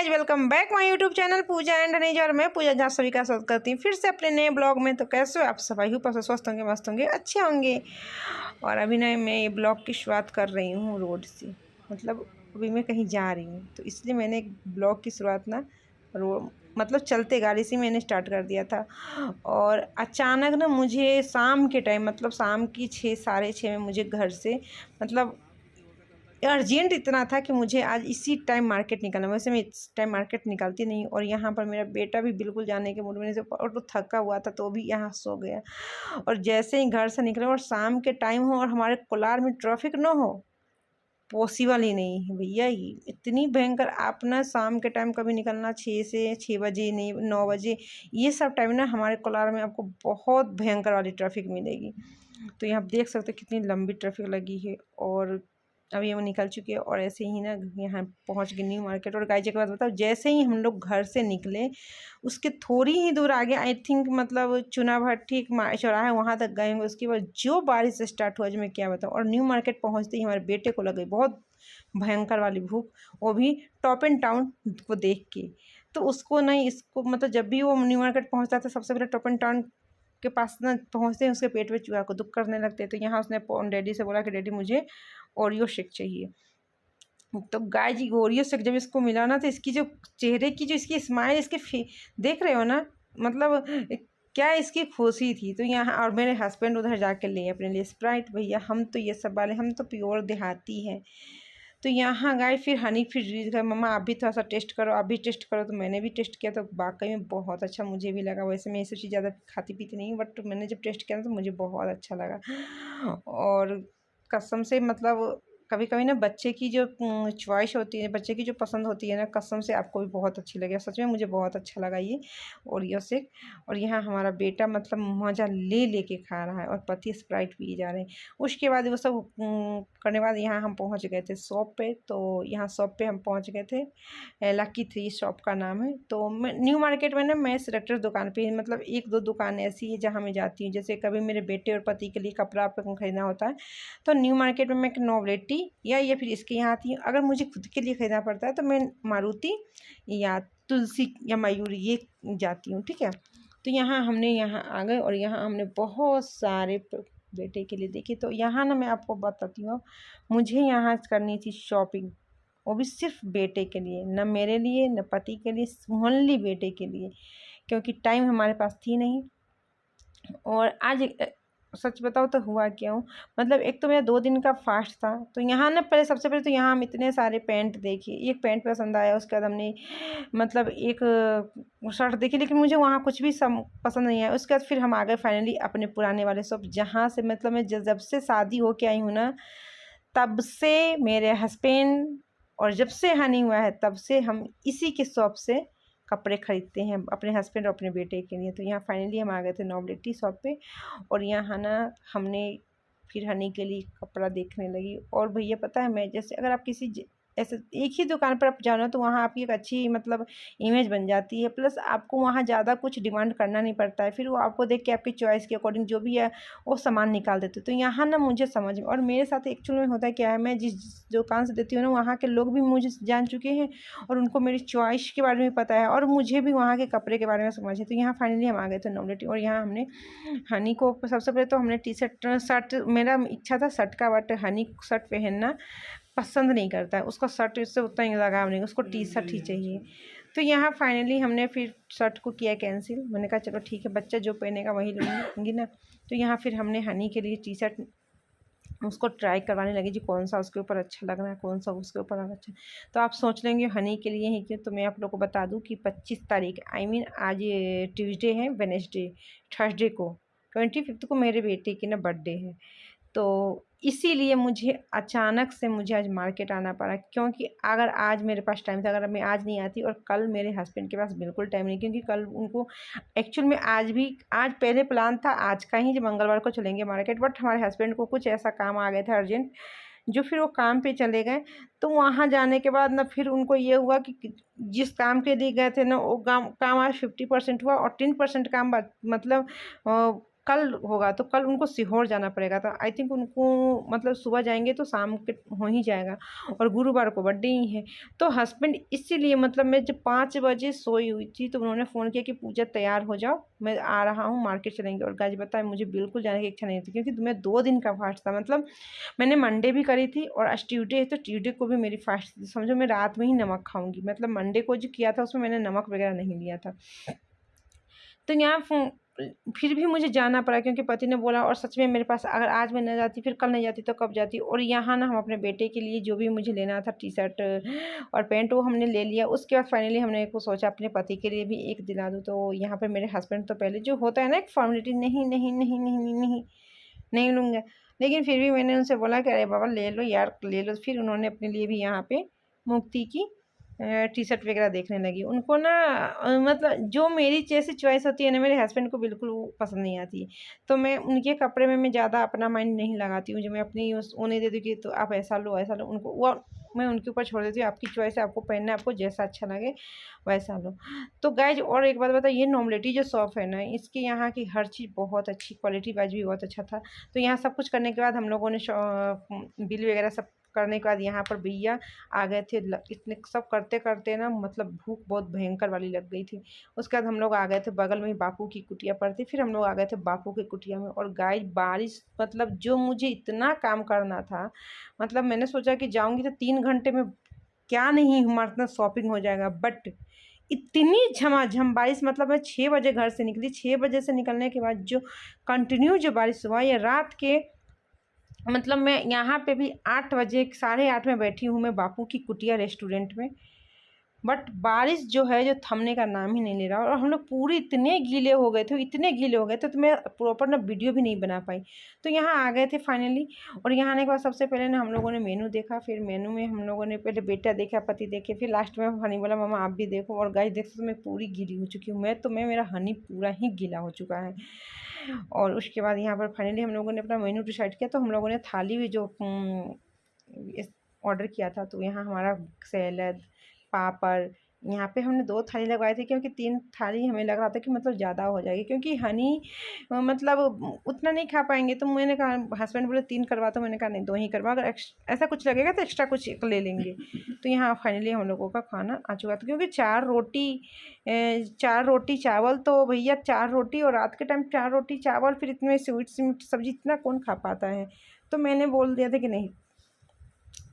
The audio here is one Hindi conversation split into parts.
Guys, welcome back my YouTube channel Pooja and honeys. और मैं पूजा जहाँ सभी का स्वागत करती हूँ फिर से अपने नए ब्लॉग में। तो कैसे हो आप सब? आई हूँ स्वस्थ होंगे, मस्त होंगे, अच्छे होंगे। और अभी ना मैं ये ब्लॉग की शुरुआत कर रही हूँ रोड से, मतलब अभी मैं कहीं जा रही हूँ तो इसलिए मैंने एक ब्लॉग की शुरुआत ना मतलब चलते गाड़ी से मैंने स्टार्ट कर दिया था। और अचानक ना मुझे शाम के टाइम, मतलब शाम की 6 साढ़े 6 में मुझे घर से मतलब अर्जेंट इतना था कि मुझे आज इसी टाइम मार्केट निकलना। वैसे मैं इस टाइम मार्केट निकलती नहीं। और यहाँ पर मेरा बेटा भी बिल्कुल जाने के मूड में नहीं था और तो थका हुआ था तो भी यहाँ सो गया। और जैसे ही घर से निकले और शाम के टाइम हो और हमारे कोलार में ट्रैफिक ना हो, पॉसिबल ही नहीं है भैया। ये इतनी भयंकर, आप ना शाम के टाइम कभी निकलना 6 से 6 बजे, नहीं 9 बजे, ये सब टाइम ना हमारे कोलार में आपको बहुत भयंकर वाली ट्रैफिक मिलेगी। तो यहाँ आप देख सकते हो कितनी लंबी ट्रैफिक लगी है। और अभी वो निकल चुके हैं और ऐसे ही ना यहाँ पहुँच गए न्यू मार्केट। और गाइज एक बात बताओ, जैसे ही हम लोग घर से निकले उसके थोड़ी ही दूर आगे आई थिंक मतलब चुना भट्टी चौराहा है, वहाँ तक गए होंगे। उसके बाद जो बारिश स्टार्ट हुआ जो मैं क्या बताऊँ। और न्यू मार्केट पहुँचते ही हमारे बेटे को लग गई बहुत भयंकर वाली भूख, वो भी टॉप एंड टाउन को देख के। तो उसको नहीं, इसको मतलब जब भी वो न्यू मार्केट पहुँचता था सबसे पहले टॉप एंड टाउन के पास ना पहुँचते हैं उसके पेट में चूहा को दुख करने लगते हैं। तो यहाँ उसने डैडी से बोला कि डैडी मुझे ओरियो शेक चाहिए। तो गाय जी ओरियो शेक जब इसको मिला ना तो इसकी जो चेहरे की जो इसकी स्माइल, इसके देख रहे हो ना, मतलब क्या इसकी खुशी थी। तो यहाँ और मेरे हस्बैंड उधर जाके लिए अपने लिए स्प्राइट। भैया हम तो ये सब वाले, हम तो प्योर देहाती हैं। तो यहाँ गाय फिर हनी फिर रिलीज गए, मम्मा आप भी थोड़ा सा टेस्ट करो, आप भी टेस्ट करो। तो मैंने भी टेस्ट किया तो वाकई में बहुत अच्छा मुझे भी लगा। वैसे मैं ये सब चीज़ ज़्यादा खाती पीती नहीं, बट मैंने जब टेस्ट किया तो मुझे बहुत अच्छा लगा। और कसम से मतलब कभी कभी ना बच्चे की जो चॉइस होती है, बच्चे की जो पसंद होती है ना, कसम से आपको भी बहुत अच्छी लगे। सच में मुझे बहुत अच्छा लगा ये ओरियो शेक। और यहाँ हमारा बेटा मतलब मज़ा ले लेके खा रहा है और पति स्प्राइट पिए जा रहे हैं। उसके बाद वो सब करने बाद यहाँ हम पहुँच गए थे शॉप पे। तो यहाँ शॉप पे हम पहुँच गए थे, लकी 3 शॉप का नाम है। तो मैं न्यू मार्केट में ना मैं सिलेक्टेड दुकान पे, मतलब 1-2 दुकान ऐसी है जहाँ मैं जाती हूँ। जैसे कभी मेरे बेटे और पति के लिए कपड़ा खरीदना होता है तो न्यू मार्केट में मैं एक नोवेल्टी या फिर इसके यहाँ आती हूँ। अगर मुझे खुद के लिए खरीदना पड़ता है तो मैं मारुति या तुलसी या मयूरी ये जाती हूँ, ठीक है। तो यहाँ आ गए और यहाँ हमने बहुत सारे बेटे के लिए देखी। तो यहाँ ना मैं आपको बताती हूँ, मुझे यहाँ करनी थी शॉपिंग, वो भी सिर्फ बेटे के लिए, न मेरे लिए न पति के लिए, ओनली बेटे के लिए, क्योंकि टाइम हमारे पास थी नहीं। और आज सच बताओ तो हुआ क्या हूँ, मतलब एक तो मेरा 2 दिन का फास्ट था। तो यहाँ ना पहले सबसे पहले तो यहाँ हम इतने सारे पैंट देखे, एक पैंट पसंद आया, उसके बाद हमने मतलब एक शर्ट देखी, लेकिन मुझे वहाँ कुछ भी पसंद नहीं आया। उसके बाद फिर हम आ गए फाइनली अपने पुराने वाले शॉप, जहाँ से मतलब मैं जब से शादी हो के आई हूँ ना तब से मेरे हस्बैंड, और जब से हनी हुआ है तब से हम इसी के शॉप से कपड़े ख़रीदते हैं अपने हस्बैंड और अपने बेटे के लिए। तो यहाँ फाइनली हम आ गए थे नोवेल्टी शॉप पे। और यहाँ ना हमने फिर हनी के लिए कपड़ा देखने लगी। और भैया पता है, मैं जैसे अगर आप किसी ऐसे एक ही दुकान पर आप जाओ ना तो वहाँ आपकी एक अच्छी मतलब इमेज बन जाती है, प्लस आपको वहाँ ज़्यादा कुछ डिमांड करना नहीं पड़ता है। फिर वो आपको देख के आपकी चॉइस के अकॉर्डिंग जो भी है वो सामान निकाल देते। तो यहाँ ना मुझे समझ में, और मेरे साथ एक्चुअल में होता क्या है, मैं जिस दुकान से देती हूँ ना वहाँ के लोग भी मुझे जान चुके हैं और उनको मेरी चॉइस के बारे में पता है और मुझे भी वहाँ के कपड़े के बारे में समझ है। तो यहाँ फाइनली हम आ गए थे नोवेल्टी। और यहाँ हमने हनी को सबसे पहले तो हमने टी शर्ट, मेरा इच्छा था शर्ट का, बट हनी शर्ट पहनना पसंद नहीं करता है, उसका शर्ट इससे उतना ही लगाव नहीं, उसको टी शर्ट ही चाहिए। तो यहाँ फाइनली हमने फिर शर्ट को किया कैंसिल। मैंने कहा चलो ठीक है, बच्चा जो पहनेगा वही लूँगी ना। तो यहाँ फिर हमने हनी के लिए टी शर्ट उसको ट्राई करवाने लगी जी, कौन सा उसके ऊपर अच्छा लग रहा है, कौन सा उसके ऊपर अच्छा। तो आप सोच लेंगे हनी के लिए ही क्यों। तो मैं आप लोग को बता दूं कि 25 तारीख आज ट्यूसडे है, वेडनेसडे थर्सडे को 25 को मेरे बेटे की ना बर्थडे है। तो इसीलिए मुझे अचानक से मुझे आज मार्केट आना पड़ा, क्योंकि अगर आज मेरे पास टाइम था, अगर मैं आज नहीं आती, और कल मेरे हस्बैंड के पास बिल्कुल टाइम नहीं, क्योंकि कल उनको एक्चुअल में आज पहले प्लान था आज का ही, जो मंगलवार को चलेंगे मार्केट, बट हमारे हस्बैंड को कुछ ऐसा काम आ गया था अर्जेंट, जो फिर वो काम पे चले गए। तो वहाँ जाने के बाद ना फिर उनको ये हुआ कि जिस काम के लिए गए थे ना वो काम आज 50% हुआ और 10% काम मतलब कल होगा, तो कल उनको सीहोर जाना पड़ेगा। तो आई थिंक उनको मतलब सुबह जाएंगे तो शाम के हो ही जाएगा, और गुरुवार को बर्थडे ही है। तो हस्बैंड इसीलिए मतलब मैं जब 5 बजे सोई हुई थी तो उन्होंने फ़ोन किया कि पूजा तैयार हो जाओ, मैं आ रहा हूँ, मार्केट चलेंगे। और गाइस बताएं, मुझे बिल्कुल जाने की इच्छा नहीं थी, क्योंकि मैं 2 दिन का फास्ट था। मतलब मैंने मंडे भी करी थी, और आज ट्यूसडे है तो ट्यूसडे को भी मेरी फास्ट थी। समझो मैं रात में ही नमक खाऊंगी। मतलब मंडे को जो किया था उसमें मैंने नमक वगैरह नहीं लिया था। तो यहाँ फिर भी मुझे जाना पड़ा, क्योंकि पति ने बोला। और सच में मेरे पास अगर आज मैं न जाती, फिर कल नहीं जाती तो कब जाती। और यहाँ ना हम अपने बेटे के लिए जो भी मुझे लेना था, टी शर्ट और पैंट, वो हमने ले लिया। उसके बाद फाइनली हमने को सोचा अपने पति के लिए भी एक दिला दूँ। तो यहाँ पर मेरे हस्बैंड तो पहले जो होता है ना एक फॉर्मेलिटी, नहीं नहीं नहीं नहीं नहीं नहीं नहीं लूँगा, लेकिन फिर भी मैंने उनसे बोला कि अरे बाबा ले लो यार, ले लो। फिर उन्होंने अपने लिए भी यहाँ पे मुक्ति की टी शर्ट वगैरह देखने लगी। उनको ना मतलब जो मेरी जैसी चॉइस होती है ना, मेरे हस्बैंड को बिल्कुल वो पसंद नहीं आती है। तो मैं उनके कपड़े में मैं ज़्यादा अपना माइंड नहीं लगाती हूँ। जो मैं अपनी उन्हें दे दूँ कि तो आप ऐसा लो ऐसा लो, उनको वो मैं उनके ऊपर छोड़ देती हूँ। आपकी चॉइस है, आपको पहनना है, आपको जैसा अच्छा लगे वैसा लो। तो गाइज और एक बात बता, ये नॉमलेटी जो शॉप है ना, इसके यहाँ की हर चीज़ बहुत अच्छी, क्वालिटी वाइज भी बहुत अच्छा था। तो यहाँ सब कुछ करने के बाद हम लोगों ने बिल वगैरह सब करने के बाद यहाँ पर भैया आ गए थे। इतने सब करते करते ना मतलब भूख बहुत भयंकर वाली लग गई थी। उसके बाद हम लोग आ गए थे, बगल में ही बापू की कुटिया पड़ती, फिर हम लोग आ गए थे बापू की कुटिया में। और गाइस बारिश, मतलब जो मुझे इतना काम करना था, मतलब मैंने सोचा कि जाऊँगी तो 3 घंटे में क्या नहीं हमारा शॉपिंग हो जाएगा, बट इतनी झमाझम बारिश। मतलब मैं 6 बजे घर से निकली, 6 बजे से निकलने के बाद जो कंटिन्यू जो बारिश हुआ, ये रात के मतलब मैं यहाँ पे भी 8 बजे 8:30 में बैठी हूँ मैं बापू की कुटिया रेस्टोरेंट में, बट बारिश जो है जो थमने का नाम ही नहीं ले रहा। और हम लोग पूरे इतने गीले हो गए थे, इतने गीले हो गए थे, तो मैं प्रॉपर ना वीडियो भी नहीं बना पाई। तो यहाँ आ गए थे फाइनली। और यहाँ आने के बाद सबसे पहले ना हम लोगों ने मेनू देखा। फिर मेनू में हम लोगों ने पहले बेटा देखा, पति देखे, फिर लास्ट में हनी बोला मामा आप भी देखो। और गाइस देख तो मैं पूरी गीली हो चुकी हूँ, मेरा हनी पूरा ही गीला हो चुका है। और उसके बाद यहाँ पर फाइनली हम लोगों ने अपना मेन्यू डिसाइड किया। तो हम लोगों ने थाली भी जो ऑर्डर किया था, तो यहाँ हमारा सैलड, पापड़, यहाँ पे हमने 2 थाली लगवाई थी, क्योंकि 3 थाली हमें लग रहा था कि मतलब ज़्यादा हो जाएगी, क्योंकि हनी मतलब उतना नहीं खा पाएंगे। तो मैंने कहा, हस्बैंड बोले 3 करवा, तो मैंने कहा नहीं 2 ही करवा, अगर ऐसा कुछ लगेगा तो एक्स्ट्रा कुछ ले लेंगे। तो यहाँ फाइनली हम लोगों का खाना आ चुका था, क्योंकि 4 रोटी चावल, तो भैया 4 रोटी और रात के टाइम 4 रोटी चावल, फिर इतने स्वीट सब्जी इतना कौन खा पाता है। तो मैंने बोल दिया था कि नहीं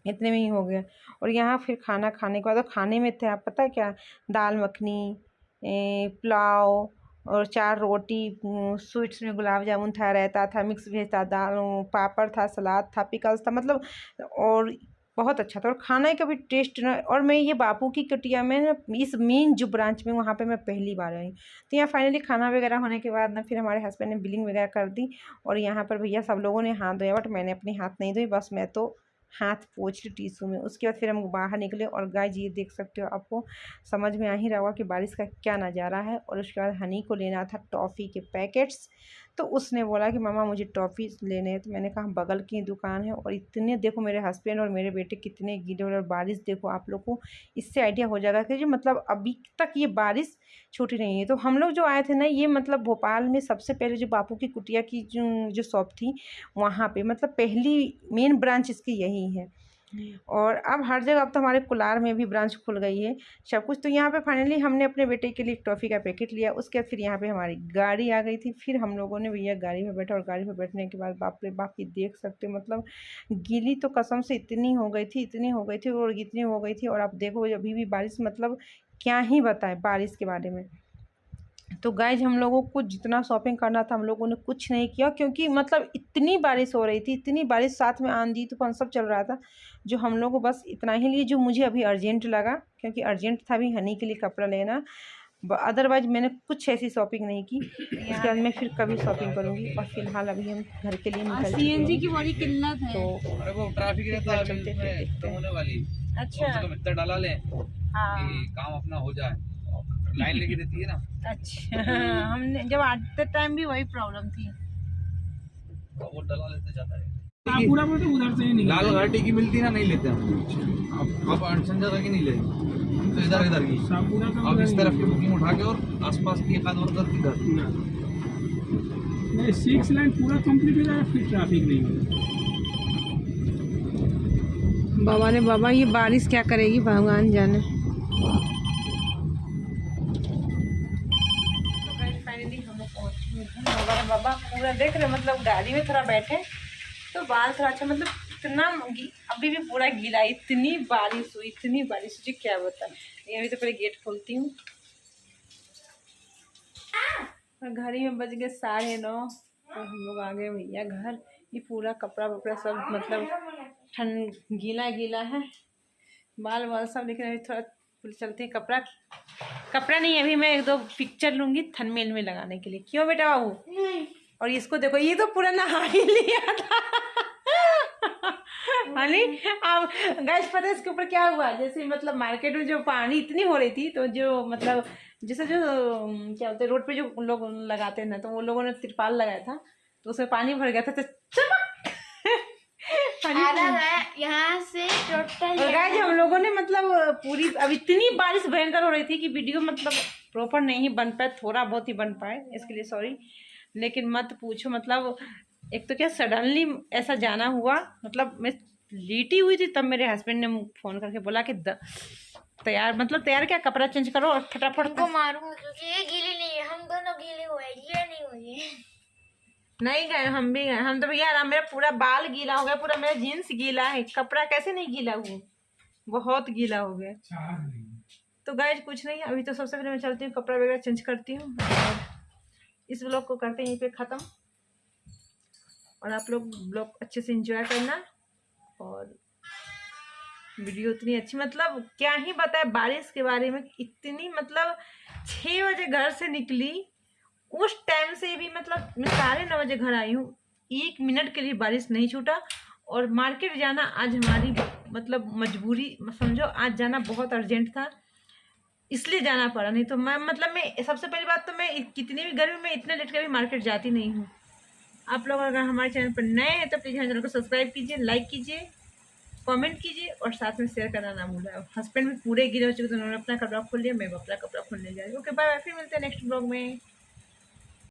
इतने में ही हो गया। और यहाँ फिर खाना खाने के बाद, तो खाने में थे आप पता है क्या, दाल मखनी, पुलाव और 4 रोटी, स्वीट्स में गुलाब जामुन था, रायता था, मिक्स वेज था, दाल, पापड़ था, सलाद था, पिकल्स था, मतलब और बहुत अच्छा था। और खाना का भी टेस्ट ना। और मैं ये बापू की कुटिया में ना, इस मेन जो ब्रांच में, वहाँ पे मैं पहली बार आई। तो यहाँ फाइनली खाना वगैरह होने के बाद ना, फिर हमारे हस्बैंड ने बिलिंग वगैरह कर दी। और यहाँ पर भैया सब लोगों ने हाथ धोया, बट मैंने अपनी हाथ नहीं धोई, बस मैं तो हाथ पोंछ ली टिश्यू में। उसके बाद फिर हम बाहर निकले। और गाइस ये देख सकते हो, आपको समझ में आ ही रहा होगा कि बारिश का क्या नज़ारा है। और उसके बाद हनी को लेना था टॉफ़ी के पैकेट्स, तो उसने बोला कि मामा मुझे टॉफ़ी लेने हैं। तो मैंने कहा बगल की दुकान है। और इतने देखो मेरे हस्बैंड और मेरे बेटे कितने गीले, और बारिश देखो, आप लोग को इससे आइडिया हो जाएगा कि जो मतलब अभी तक ये बारिश छूटी नहीं है। तो हम लोग जो आए थे ना, ये मतलब भोपाल में सबसे पहले जो बापू की कुटिया की जो शॉप थी, वहाँ पे मतलब पहली मेन ब्रांच इसकी यही है। और अब हर जगह, अब तो हमारे कुलार में भी ब्रांच खुल गई है सब कुछ। तो यहाँ पे फाइनली हमने अपने बेटे के लिए टॉफ़ी का पैकेट लिया। उसके बाद फिर यहाँ पे हमारी गाड़ी आ गई थी। फिर हम लोगों ने भैया गाड़ी में बैठा। और गाड़ी में बैठने के बाद बाप रे बाप, ये देख सकते हो मतलब गीली तो कसम से इतनी हो गई थी, इतनी हो गई थी और इतनी हो गई थी। और आप देखो अभी भी बारिश, मतलब क्या ही बताएं बारिश के बारे में। तो गाइज हम लोगों को जितना शॉपिंग करना था हम लोगों ने कुछ नहीं किया, क्योंकि मतलब इतनी बारिश हो रही थी, इतनी बारिश, साथ में आंधी तूफान सब चल रहा था। जो हम लोग को बस इतना ही लिए जो मुझे अभी अर्जेंट लगा, क्योंकि अर्जेंट था भी हनी के लिए कपड़ा लेना। अदरवाइज मैंने कुछ ऐसी शॉपिंग नहीं की। इसके बाद मैं फिर कभी शॉपिंग करूँगी। और फिलहाल अभी हम घर के लिए निकल चुके हैं। सीएनजी की बड़ी किल्लत है। तो वो ट्रैफिक रहता है, चलते फिर होने वाली। अच्छा, तो इतना डाला ले कि काम अपना हो जाए। लाइन लगी रहती है ना। अच्छा हमने जब आते टाइम भी वही प्रॉब्लम थी। वो डला लेते जाता है। पूरा में तो उधर से ही निकला। लाल घाटी की मिलती ना, नहीं लेते हम। अब अड़चन जगह की नहीं ले, तो इधर की। अब इस तरफ की बुकिंग उठा के और आसपास की एक आध और इधर। ये 6 लाइन पूरा कंप्लीट हो जाएगा फिर ट्रैफिक नहीं होगा। बाबा ने बाबा ये बारिश क्या करेगी भगवान जाने। फाइनली हम लोग पहुँच चुके हैं। बाबा ने बाबा पूरा देख रहे मतलब गाड़ी में थोड़ा बैठे तो बाल थोड़ा अच्छा मतलब इतना अभी भी पूरा गीला, इतनी बारिश हुई जी क्या बताएं। अभी तो पहले गेट खोलती हूँ और घड़ी में बज गए 9:30 और हम लोग आ गए भैया घर। ये पूरा कपड़ा वपड़ा सब मतलब ठंड गीला है, बाल सब, लेकिन अभी थोड़ा चलते हैं। कपड़ा नहीं, अभी मैं 1-2 पिक्चर लूँगी थंबनेल में लगाने के लिए। क्यों बेटा बाबू? और इसको देखो, ये तो पूरा नहा ही लिया था। हानी अब गैस पता है इसके ऊपर क्या हुआ, जैसे मतलब मार्केट में जो पानी इतनी हो रही थी तो जो मतलब जैसे जो क्या बोलते हैं रोड पे जो लोग लगाते हैं ना, तो वो लोगों ने तिरपाल लगाया था तो उसमें पानी भर गया था तो यहाँ से और गाइस हम लोगों ने मतलब पूरी, अब इतनी बारिश भयंकर हो रही थी कि वीडियो मतलब प्रॉपर नहीं बन पाए, थोड़ा बहुत ही बन पाए, इसके लिए सॉरी। लेकिन मत पूछो मतलब एक तो क्या सडनली ऐसा जाना हुआ, मतलब मैं लेटी हुई थी तब मेरे हस्बैंड ने फ़ोन करके बोला कि तैयार क्या, कपड़ा चेंज करो और फटाफट को मारूंगा क्योंकि ये गीली नहीं है, हम दोनों गीले हुए, ये नहीं हुए। नहीं गए, हम भी गए, हम तो भैया मेरा पूरा बाल गीला हो गया, पूरा मेरा जीन्स गीला है, कपड़ा कैसे नहीं गीला हुआ, बहुत गीला हो गया। तो गाइस कुछ नहीं, अभी तो सबसे पहले मैं चलती हूँ कपड़ा वगैरह चेंज करती हूँ और इस ब्लॉग को करते हैं यहीं पे ख़त्म। और आप लोग ब्लॉग अच्छे से एंजॉय करना। और वीडियो इतनी अच्छी मतलब क्या ही बताए बारिश के बारे में, इतनी मतलब 6 बजे घर से निकली, उस टाइम से भी मतलब मैं 9:30 बजे घर आई हूँ, 1 मिनट के लिए बारिश नहीं छूटा। और मार्केट जाना आज हमारी मतलब मजबूरी समझो, आज जाना बहुत अर्जेंट था इसलिए जाना पड़ा, नहीं तो मैं मतलब मैं सबसे पहली बात तो मैं कितनी भी गर्मी में इतने लेट कभी मार्केट जाती नहीं हूँ। आप लोग अगर हमारे चैनल पर नए हैं तो प्लीज़ हमारे चैनल को सब्सक्राइब कीजिए, लाइक कीजिए, कमेंट कीजिए और साथ में शेयर करना ना भूलें। हस्बैंड भी पूरे गिरे हो चुके तो उन्होंने अपना कपड़ा खोल लिया, मैं अपना कपड़ा खोलने जा रही हूँ। ओके बाय, फिर मिलते हैं नेक्स्ट ब्लॉग में।